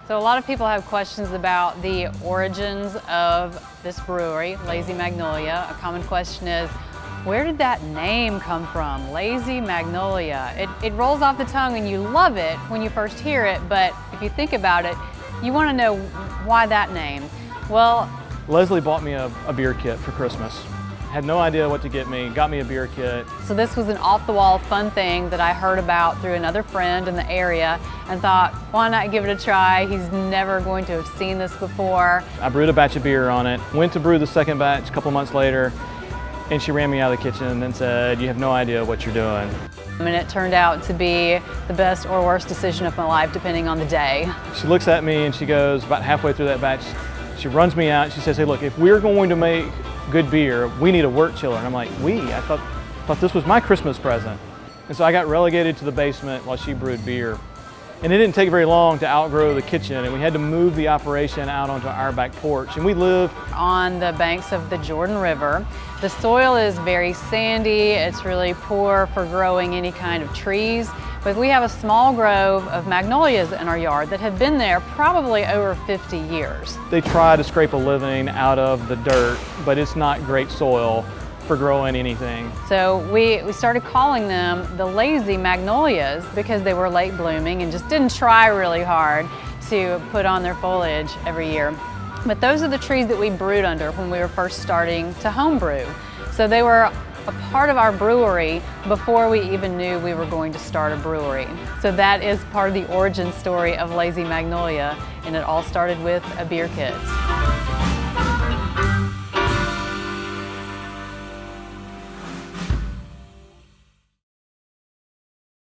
So a lot of people have questions about the origins of this brewery, Lazy Magnolia. A common question is, where did that name come from, Lazy Magnolia? It rolls off the tongue and you love it when you first hear it, but if you think about it, you want to know why that name. Well, Leslie bought me a beer kit for Christmas. Had no idea what to get me, got me a beer kit. so this was an off-the-wall fun thing that I heard about through another friend in the area and thought, why not give it a try? He's never going to have seen this before. I brewed a batch of beer on it, went to brew the second batch a couple months later, and she ran me out of the kitchen and said, you have no idea what you're doing. And it turned out to be the best or worst decision of my life, depending on the day. She looks at me and she goes, about halfway through that batch, she runs me out and she says, hey look, if we're going to make good beer, we need a wort chiller. And I'm like, I thought this was my Christmas present. And so I got relegated to the basement while she brewed beer. And it didn't take very long to outgrow the kitchen, and we had to move the operation out onto our back porch. And we live on the banks of the Jordan River. The soil is very sandy. It's really poor for growing any kind of trees. But we have a small grove of magnolias in our yard that have been there probably over 50 years. They try to scrape a living out of the dirt, but it's not great soil for growing anything. So we started calling them the Lazy Magnolias because they were late blooming and just didn't try really hard to put on their foliage every year. But those are the trees that we brewed under when we were first starting to home brew. So they were a part of our brewery before we even knew we were going to start a brewery. So that is part of the origin story of Lazy Magnolia, and it all started with a beer kit.